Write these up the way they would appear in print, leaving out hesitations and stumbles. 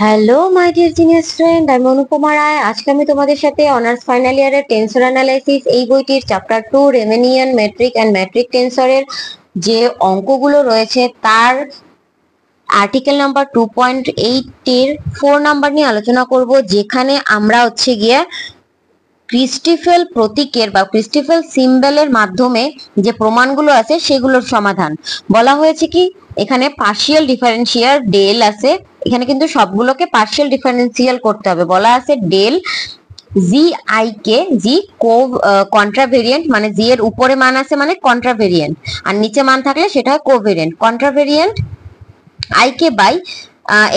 Hello my dear genius friend, আমি অনুপমা রায়। আজকে আমি তোমাদের সাথে অনার্স ফাইনাল ইয়ারের টেন্সর অ্যানালাইসিস এই বইটির চ্যাপ্টার 2 রেমেনিয়ান মেট্রিক অ্যান্ড মেট্রিক টেন্সরের যে অঙ্কগুলো রয়েছে তার আর্টিকেল নাম্বার 2.8 এর 4 নাম্বার নিয়ে আলোচনা করব, যেখানে আমরা হচ্ছে গিয়ে ক্রিস্টিফেল প্রতীকের বা ক্রিস্টিফেল সিম্বলের মাধ্যমে যে প্রমাণগুলো আছে সেগুলোর সমাধান। বলা হয়েছে কি এখানে পার্শিয়াল ডিফারেন্সিয়াল ডেল আছে, এখানে কিন্তু সবগুলোকে পার্শিয়াল ডিফারেন্সিয়াল করতে হবে। বলা আছে ডেল জি আই কে, জি কন্ট্রাভেরিয়েন্ট, মানে জি এর উপরে মান আছে মানে কন্ট্রাভেরিয়েন্ট, আর নিচে মান থাকলে সেটা হয় কোভেরিয়েন্ট। কন্ট্রাভেরিয়েন্ট আই কে বাই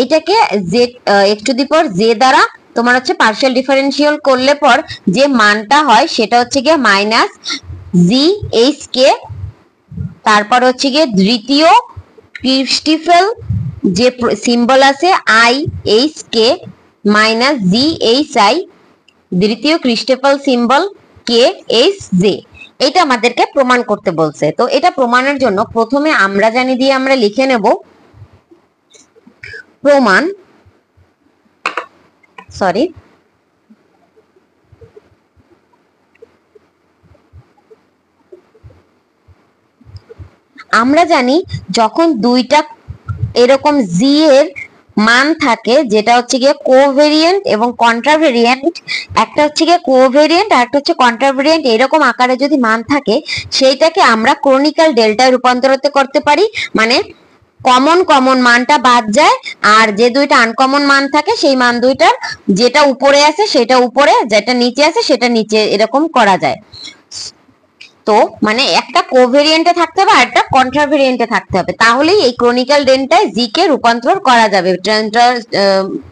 এটাকে J x to the power J দ্বারা তোমার হচ্ছে পার্শিয়াল ডিফারেন্সিয়াল করলে পর যে মানটা হয় সেটা হচ্ছে গিয়ে মাইনাস জি এইচ কে, তারপর হচ্ছে গিয়ে দ্বিতীয় ক্রিস্টিফেল যে সিম্বল আছে I H K minus G H I, দ্বিতীয় ক্রিস্টিফেল সিম্বল কে এইচ জে। এটা আমাদেরকে প্রমাণ করতে বলছে। তো এটা প্রমাণের জন্য প্রথমে আমরা জানি দিয়ে আমরা লিখে নেব প্রমাণ, সরি আমরা জানি যখন দুইটা এরকম জি এর মান থাকে যেটা হচ্ছে গিয়ে কোভেরিয়েন্ট এবং কন্ট্রাভেরিয়েন্ট, একটা হচ্ছে গিয়ে কোভেরিয়েন্ট আর একটা হচ্ছে কন্ট্রাভেরিয়েন্ট, এরকম আকারে যদি মান থাকে সেইটাকে আমরা ক্রনিক্যাল ডেল্টায় রূপান্তরিত করতে পারি। মানে কমন কমন মানটা বাদ যায় আর যে দুইটা আনকমন মান থাকে সেই মান দুইটার যেটা উপরে আছে সেটা উপরে, যেটা নিচে আছে সেটা নিচে, এরকম করা যায়। তো মানে একটা কোভেরিয়েন্টে থাকতে হবে আর একটা কন্ট্রাভেরিয়েন্টে থাকতে হবে, তাহলেই এই ক্রনিক্যাল ডেল্টায় জি কে রূপান্তর করা যাবে।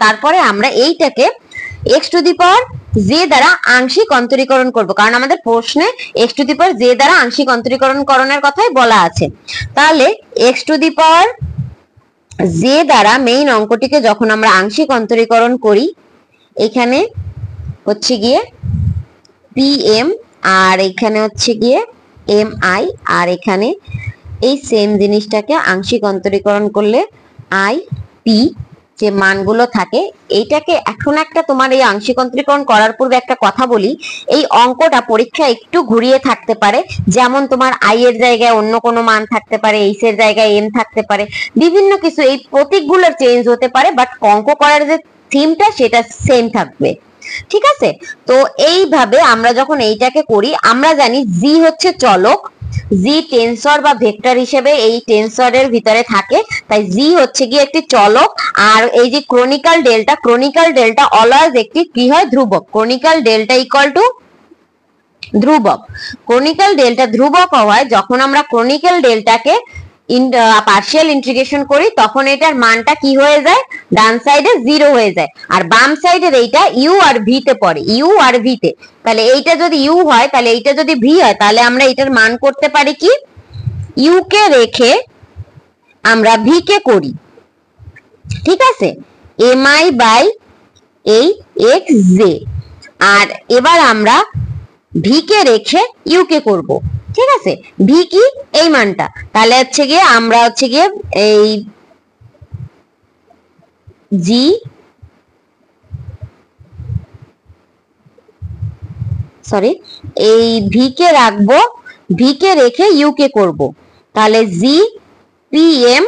তারপরে আমরা এইটাকে x to the power J দ্বারা আংশিক অন্তরীকরণ করব, কারণ আমাদের প্রশ্নে x to the power J দ্বারা আংশিক অন্তরীকরণ করণের কথাই বলা আছে। তাহলে x to the power J দ্বারা মেইন অঙ্কটিকে যখন আমরা আংশিক অন্তরীকরণ করি, এখানে হচ্ছে গিয়ে পি এম আর এখানে হচ্ছে গিয়ে এম আই, আর এখানে এই সেম জিনিসটাকে আংশিক অন্তরীকরণ করলে আই পি যে মানগুলো থাকে, এইটাকে এখন একটা তোমার এই আংশিক অন্তরীকরণ করার পূর্বে একটা কথা বলি, এই অঙ্কটা পরীক্ষা একটু ঘুরিয়ে থাকতে পারে। যেমন তোমার আই এর জায়গায় অন্য কোনো মান থাকতে পারে, এইচ এর জায়গায় এম থাকতে পারে, বিভিন্ন কিছু এই প্রতীকগুলোর চেঞ্জ হতে পারে, বাট অঙ্ক করার যে থিমটা সেটা সেম থাকবে। ঠিক আছে? তো এইভাবে আমরা যখন এইটাকে করি, আমরা জানি জি হচ্ছে চলক, জি টেন্সর বা ভেক্টর হিসেবে এই টেন্সরের ভিতরে থাকে, তাই জি হচ্ছে কি একটি চলক। আর এই যে ক্রনিক্যাল ডেল্টা অলওয়েজ একটি কি হয়, ধ্রুবক। ক্রনিক্যাল ডেল্টা ইকুয়াল টু ধ্রুবক। ক্রনিক্যাল ডেল্টা ধ্রুবক হওয়ায় যখন আমরা ক্রনিক্যাল ডেল্টাকে পার্শিয়াল ইন্টিগ্রেশন করি তখন এটার মানটা কি হয়ে যায়, ডান সাইডে 0 হয়ে যায়, আর বাম সাইডের এইটা ইউ আর ভি তে পড়ে, ইউ আর ভি তে। তাহলে এইটা যদি ইউ হয় তাহলে এইটা যদি ভি হয় তাহলে আমরা এটার মান করতে পারি কি, ইউ কে রেখে আমরা ভি কে করি। ঠিক আছে? এম আই বাই এই এক্স জে, আর এবার আমরা ভি কে রেখে ইউ কে করব। ঠিক আছে? ভি কি, এই মানটা, তাহলে হচ্ছে গিয়ে আমরা হচ্ছে গিয়ে এই জি এই ভি কে রাখবো, ভি কে রেখে ইউ কে করব, তাহলে জি পি এম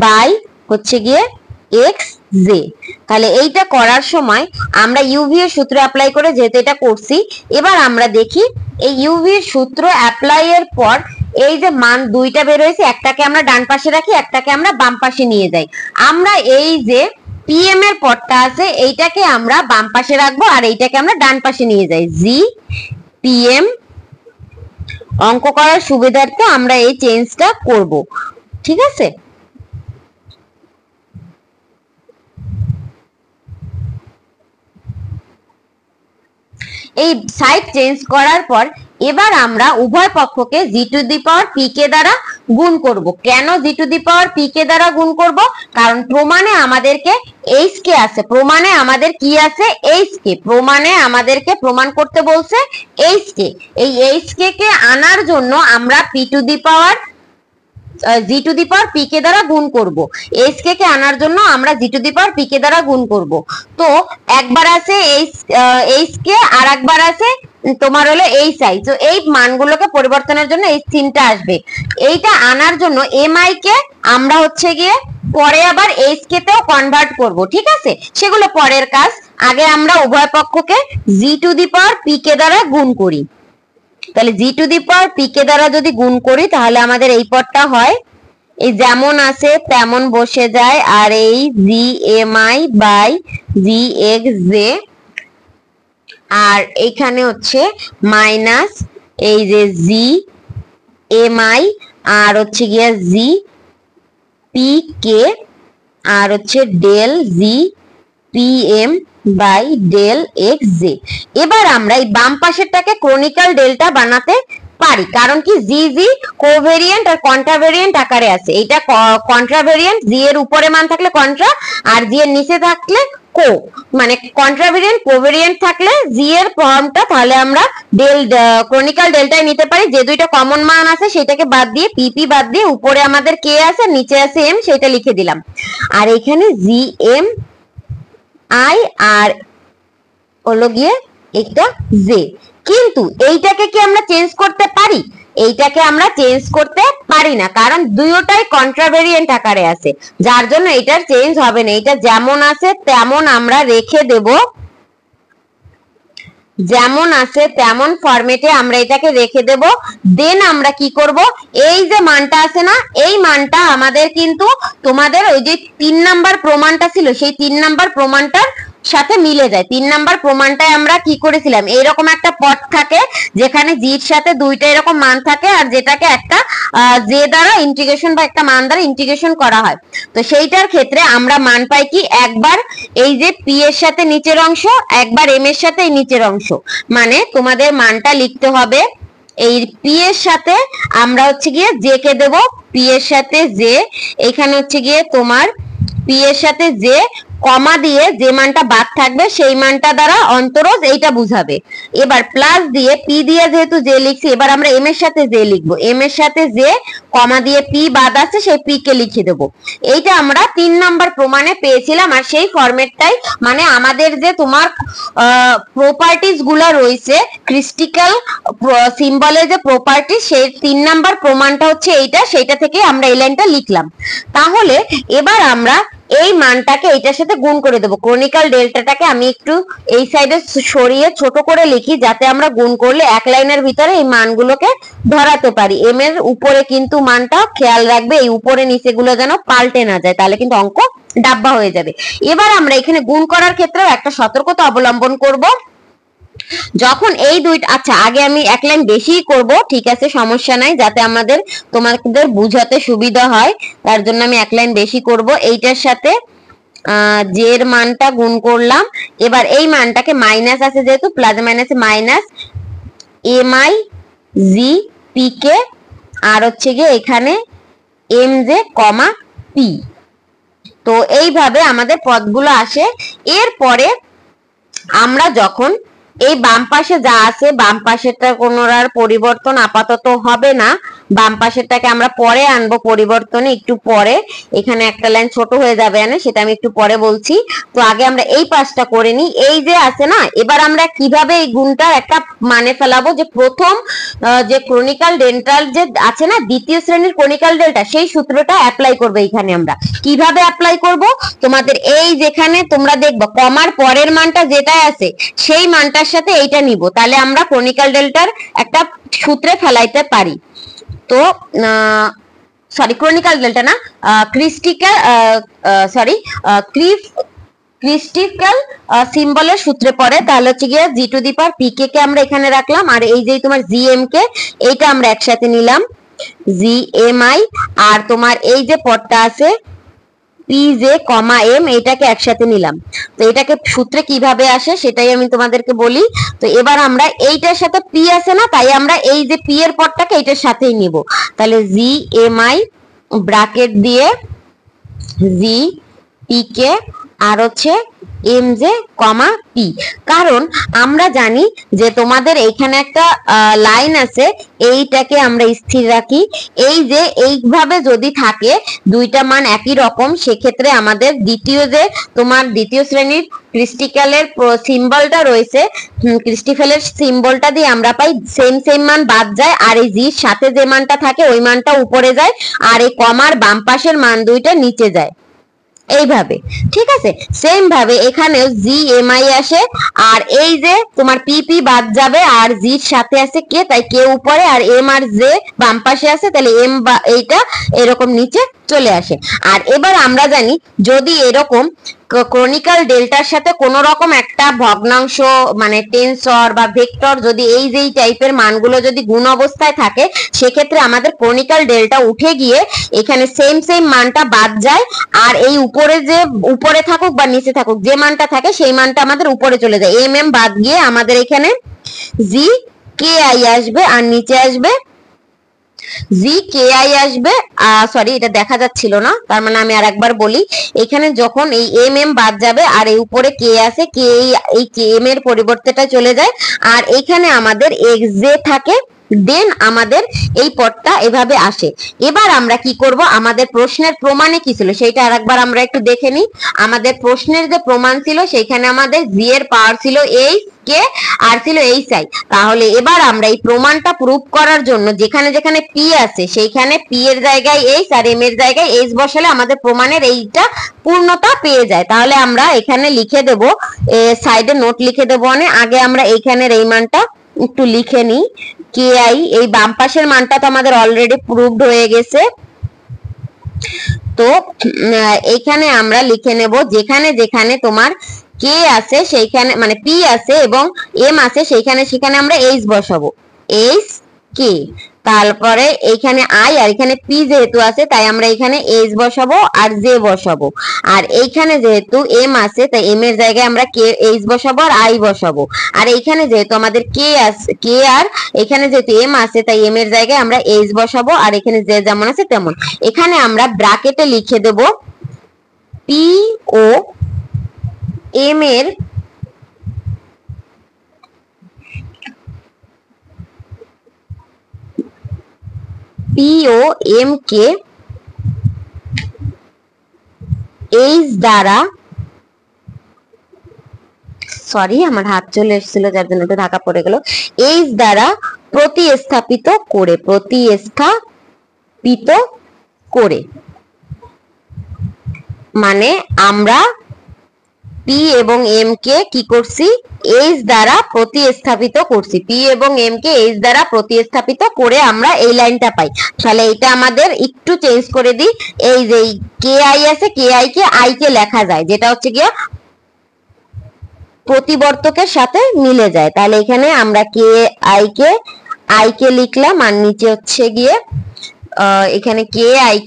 বাই হচ্ছে গিয়ে এক্স জে। তাহলে এইটা করার সময় আমরা ইউভি এর সূত্র অ্যাপ্লাই করে যেহেতু এটা করছি, এবার আমরা দেখি এই ইউভি এর সূত্র অ্যাপ্লাই এর পর এই যে মান দুইটা বের হয়েছে, একটাকে আমরা ডান পাশে রাখি, একটাকে আমরা বাম পাশে নিয়ে যাই। আমরা এই যে পিএম এর পদটা আছে এইটাকে আমরা বাম পাশে রাখবো আর এইটাকে আমরা ডান পাশে নিয়ে যাই, জি পিএম। অঙ্ক করার সুবিধার্থে আমরা এই চেঞ্জটা করব। ঠিক আছে? এই সাইড চেঞ্জ করার পর এবার আমরা উভয় পক্ষকে জি to the power P K দ্বারা গুণ করব। কেন জি to the power P K দ্বারা গুণ করব? কারণ প্রমাণে আমাদেরকে এইচ কে আছে, প্রমাণে আমাদের কি আছে, এইচ কে। প্রমাণে আমাদেরকে প্রমাণ করতে বলছে এইচ কে। এই এইচ কে কে আনার জন্য আমরা P to the power G to the power P K দ্বারা গুণ করব। এইচ কে কে আনার জন্য আমরা জি to the power P K দ্বারা গুণ করব। তো একবার আছে এইচ কে আর একবার আছে তোমার হলো এইচ আই। তো এই মানগুলোকে পরিবর্তনের জন্য এই চিহ্নটা আসবে। এইটা আনার জন্য এম আই কে আমরা হচ্ছে গিয়ে পরে আবার এইচ কে তেও কনভার্ট করব, ঠিক আছে? সেগুলো পরের কাজ। আগে আমরা উভয় পক্ষকে জি to the power P K দ্বারা গুণ করি। তাহলে জি to the power P K দ্বারা যদি গুণ করি তাহলে আমাদের এই পদটা হয়, এই যেমন আছে তেমন বসে যায়, আর এই G M I by G X J, আর এইখানে হচ্ছে মাইনাস এই যে জি এম আই আর হচ্ছে গিয়া জি পি কে আর হচ্ছে del G P M by del X J. এবার আমরা এই বাম পাশেরটাকে ক্রনিক্যাল ডেল্টা বানাতে পারি, কারণ কি জি জি কোভেরিয়েন্ট আর কন্ট্রাভেরিয়েন্ট আকারে আছে। এটা কন্ট্রাভেরিয়েন্ট, জি এর উপরে মান থাকলে কন্ট্রা আর জি এর নিচে থাকলে কো, মানে কন্ট্রাভেরিয়েন্ট কোভেরিয়েন্ট থাকলে জি এর ফর্মটা তাহলে আমরা ক্রনিক্যাল ডেল্টায় নিতে পারি। যে দুইটা কমন মান আছে সেটাকে বাদ দিয়ে পিপি বাদ দিয়ে উপরে আমাদের কে আছে নিচে আছে এম, সেটা লিখে দিলাম। আর এখানে জি এম আই আর হলো গিয়ে একটা জে। কিন্তু এইটাকে কি আমরা চেঞ্জ করতে পারি? এইটাকে আমরা চেঞ্জ করতে পারি না, কারণ দুইটাই কন্ট্রাভেরিয়েন্ট আকারে আছে, যার জন্য এটার চেঞ্জ হবে না। এটা যেমন আছে তেমন আমরা রেখে দেব, যেমন আছে তেমন ফরম্যাটে আমরা এটাকে রেখে দেব। দেন আমরা কি করব, এই যে মানটা আছে না, এই মানটা আমাদের কিন্তু তোমাদের ওই যে 3 নাম্বার প্রমাণটা ছিল সেই 3 নাম্বার প্রমাণটার সাথে মিলে যায়। 3 নাম্বার প্রমাণটায় আমরা কি করেছিলাম, এইরকম একটা পদ থাকে যেখানে জির সাথে দুইটা এরকম মান থাকে আর যেটাকে একটা জে দ্বারা ইন্টিগ্রেশন বা একটা মান দ্বারা ইন্টিগ্রেশন করা হয়। তো সেইটার ক্ষেত্রে আমরা মান পাই কি, একবার এই যে পি এর সাথে নিচের অংশ, একবার এম এর সাথে এই নিচের অংশ। মানে তোমাদের মানটা লিখতে হবে এই পি এর সাথে আমরা হচ্ছে গিয়ে জে কে দেব, পি এর সাথে জে, এখানে হচ্ছে গিয়ে তোমার পি এর সাথে জে কমা দিয়ে যে মানটা বাদ থাকবে সেই মানটা দ্বারা অন্তরজ এইটা বুঝাবে। এবার প্লাস দিয়ে পি দিয়ে যেহেতু জে লিখছি, এবার আমরা এম এর সাথে জে লিখবো, এম এর সাথে জে কমা দিয়ে পি বাদ আছে সেই পি কে লিখে দেবো। এইটা আমরা 3 নাম্বার প্রমাণে পেয়েছিলাম। আর সেই ফরম্যাটটাই মানে আমাদের যে তোমার প্রপার্টিজ গুলা রয়েছে ক্রিস্টিক্যাল সিম্বলের যে প্রপার্টিজ, সেই 3 নাম্বার প্রমাণটা হচ্ছে এইটা, সেইটা থেকে আমরা এই লাইনটা লিখলাম। তাহলে এবার আমরা এই মানটাকে এইটার সাথে গুণ করে দেবো। ক্রনিক্যাল ডেল্টাটাকে আমি একটু এই সাইডে সরিয়ে ছোট করে লিখি, যাতে আমরা গুণ করলে এক লাইনের ভিতরে এই মানগুলোকে ধরাতে পারি। এম এর উপরে কিন্তু মানটা খেয়াল রাখবে এই উপরে নিচে গুলো যেন পাল্টে না যায়, তাহলে কিন্তু অঙ্ক ডাব্বা হয়ে যাবে। এবার আমরা এখানে গুণ করার ক্ষেত্রেও একটা সতর্কতা অবলম্বন করব। যখন এই দুইটা, আচ্ছা আগে আমি এক লাইন বেশি করব, ঠিক আছে সমস্যা নাই, যাতে আমাদের তোমাদের বুঝাতে সুবিধা হয় তার জন্য আমি এক লাইন বেশি করব। এইটার সাথে জে এর মানটা গুণ করলাম। এবার এই মানটাকে মাইনাস আছে যেহেতু প্লাস মাইনাসে minus M I G P K আর হচ্ছে গিয়ে এখানে এম জে কমা পি। তো এইভাবে আমাদের পদগুলো আসে। এরপরে আমরা যখন এই বাম পাশে যা আছে, বাম পাশেরটা কোনো আর পরিবর্তন আপাতত হবে না, বাম পাশেরটাকে আমরা পরে আনবো পরিবর্তনে একটু পরে। এখানে একটা লাইন ছোট হয়ে যাবে না, সেটা আমি একটু পরে বলছি। তো আগে আমরা এই পাশটা করে নিই। এই যে আছে না, এবার আমরা কিভাবে এই গুণটার একটা মানে ফেলাবো, যে প্রথম যে ক্রনিক্যাল ডেল্টার যে আছে না, দ্বিতীয় শ্রেণীর ক্রনিক্যাল ডেল্টা, সেই সূত্রটা অ্যাপ্লাই করবো। এখানে আমরা কিভাবে অ্যাপ্লাই করব, তোমাদের এই যেখানে তোমরা দেখবে কমার পরের মানটা যেটা আছে সেই মানটার সাথে এইটা নিব, তাহলে আমরা ক্রনিক্যাল ডেল্টার একটা সূত্রে ফেলাইতে পারি। তো সরি ক্রনিক্যাল ডেল্টা না, ক্রিস্টিক্যাল সিম্বলের সূত্রে পড়ে। তাহলে হচ্ছে গিয়ে জি to the power P K কে আমরা এখানে রাখলাম, আর এই যে তোমার জি এম কে এইটা আমরা একসাথে নিলাম, জি এম আই আর তোমার এই যে পদটা আছে পি জে কমা এম, এটাকে একসাথে নিলাম। তো এটাকে সূত্রে কিভাবে আসে সেটাই আমি তোমাদেরকে বলি। তো এবার আমরা এইটার সাথে পি আছে না, তাই আমরা এই যে পি এর পদটাকে এইটার সাথেই নিব। তাহলে জি এম আই ব্র্যাকেট দিয়ে জি পি কে আর হচ্ছে এম জে কমা পি। কারণ আমরা জানি যে তোমাদের এখানে একটা লাইন আছে, এইটাকে আমরা স্থির রাখি। এই যে এইভাবে যদি থাকে দুইটা মান একই রকম, সেক্ষেত্রে আমাদের তোমার দ্বিতীয় শ্রেণীর ক্রিস্টিক্যালের সিম্বলটা রয়েছে, ক্রিস্টিফেলের সিম্বলটা দিয়ে আমরা পাই সেম সেম মান বাদ যায়, আর এই জির সাথে যে মানটা থাকে ওই মানটা উপরে যায়, আর এই কমার বাম পাশের মান দুইটা নিচে যায়, এইভাবে। ঠিক আছে, সেম ভাবে এখানেও জি এম আই আসে, আর এই যে তোমার পি পি বাদ যাবে, আর জির সাথে আছে কে, তাই কে উপরে, আর এম আর জে বাম পাশে আছে, তাহলে এম বা এইটা এরকম নিচে চলে আসে। আর এবার আমরা জানি যদি এরকম ক্রনিক্যাল ডেল্টার সাথে কোন রকম একটা ভগ্নাংশ মানে টেনসর বা ভেক্টর যদি এই যে টাইপের মানগুলো যদি গুণ অবস্থায় থাকে, সেক্ষেত্রে আমাদের ক্রনিক্যাল ডেল্টা উঠে গিয়ে এখানে সেম সেম মানটা বাদ যায়, আর এই উপরে থাকুক বা নিচে থাকুক যে মানটা থাকে সেই মানটা আমাদের উপরে চলে যায়। এম এম বাদ গিয়ে আমাদের এখানে জি কে আই আসবে, আর নিচে আসবে জি কে আই আসবে। সরি, এটা দেখা যাচ্ছিল না, তার মানে আমি আরেকবার বলি। এখানে যখন এই এম এম বাদ যাবে আর এই উপরে কে আছে, কে এই কে এম এর পরিবর্তেটা চলে যায়, আর এখানে আমাদের এক্স জে থাকে, দেন আমাদের এই পদটা এভাবে আসে। এবার আমরা কি করব, আমাদের প্রশ্নের প্রমাণে কি ছিল সেটা আরেকবার আমরা একটু দেখে নিই। আমাদের প্রশ্নের যে প্রমাণ ছিল সেখানে আমাদের জি এর পাওয়ার ছিল এইচ কে আর ছিল এইচ আই। তাহলে এবার আমরা এই প্রমাণটা প্রুফ করার জন্য যেখানে যেখানে পি আছে সেইখানে পি এর জায়গায় এইচ আর এম এর জায়গায় এইচ বসালে আমাদের প্রমাণের এইটা পূর্ণতা পেয়ে যায়। তাহলে আমরা এখানে লিখে দেব, সাইডে নোট লিখে দেবো, আগে আমরা এইখানের এই মানটা একটু লিখে নিই। কে আই এই বাম পাশের মানটা তো আমাদের অলরেডি প্রুভড হয়ে গেছে, তো এখানে আমরা লিখে নেব যেখানে যেখানে তোমার কে আছে সেইখানে মানে পি আছে এবং এম আছে সেইখানে সেখানে আমরা এইচ বসাবো, এইচ কে। তারপরে এইখানে আই আর এখানে পি যেহেতু আছে তাই আমরা এখানে এইচ বসাবো আর জে বসাবো, আর এইখানে যেহেতু এম আছে তাই এম এর জায়গায় আমরা কে এইচ বসাবো আর আই বসাবো, আর এইখানে যেহেতু আমাদের কে আছে কে আর এখানে যেহেতু এম আছে তাই এম এর জায়গায় আমরা এইচ বসাবো, আর এখানে জে যেমন আছে তেমন। এখানে আমরা ব্র্যাকেটে লিখে দেব পি ও এম এর পি ও এম কে এইচ দ্বারা, সরি আমার হাত চলে এসেছিল যার জন্য একটু ঢাকা পড়ে গেল, এইচ দ্বারা প্রতিস্থাপিত করে, মানে আমরা পি এবং এম কে কি করছি, এইচ দ্বারা প্রতিস্থাপিত করছি, পি এবং এম কে এইচ দ্বারা প্রতিস্থাপিত করে আমরা এই লাইনটা পাই। তাহলে এটা আমাদের একটু চেঞ্জ করে দিই, এই যে কে আই আছে কে আই কে লেখা যায় যেটা হচ্ছে গিয়ে প্রতিবর্তকের সাথে মিলে যায়। তাহলে এখানে আমরা কে আই কে লিখলাম, আর নিচে হচ্ছে গিয়ে এখানে কে আই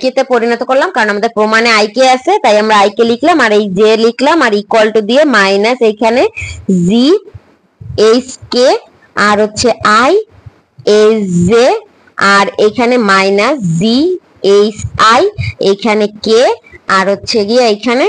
কে তে পরিণত করলাম, কারণ আমাদের প্রমাণে আই কে আছে তাই আমরা আই কে লিখলাম, আর এই জে লিখলাম, আর ইকুয়াল টু দিয়ে মাইনাস এখানে জি এইচ কে আর হচ্ছে আই এইচ জে, আর এখানে মাইনাস জি এইচ আই, এখানে কে আর হচ্ছে গিয়ে এখানে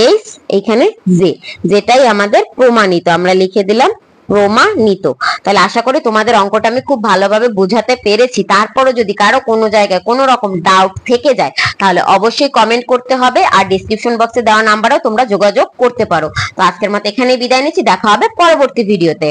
এইচ এখানে জে, যেটাই আমাদের প্রমাণিত আমরা লিখে দিলাম প্রমাণিত। তাহলে আশা করি তোমাদের অঙ্কটা আমি খুব ভালোভাবে বোঝাতে পেরেছি। তারপরে যদি কারো কোনো জায়গায় কোনো রকম ডাউট থেকে যায় তাহলে অবশ্যই কমেন্ট করতে হবে, আর ডেসক্রিপশন বক্সে দেওয়া নাম্বারেও তোমরা যোগাযোগ করতে পারো। তো আজকের মতো এখানেই বিদায় নিচ্ছি, দেখা হবে পরবর্তী ভিডিওতে।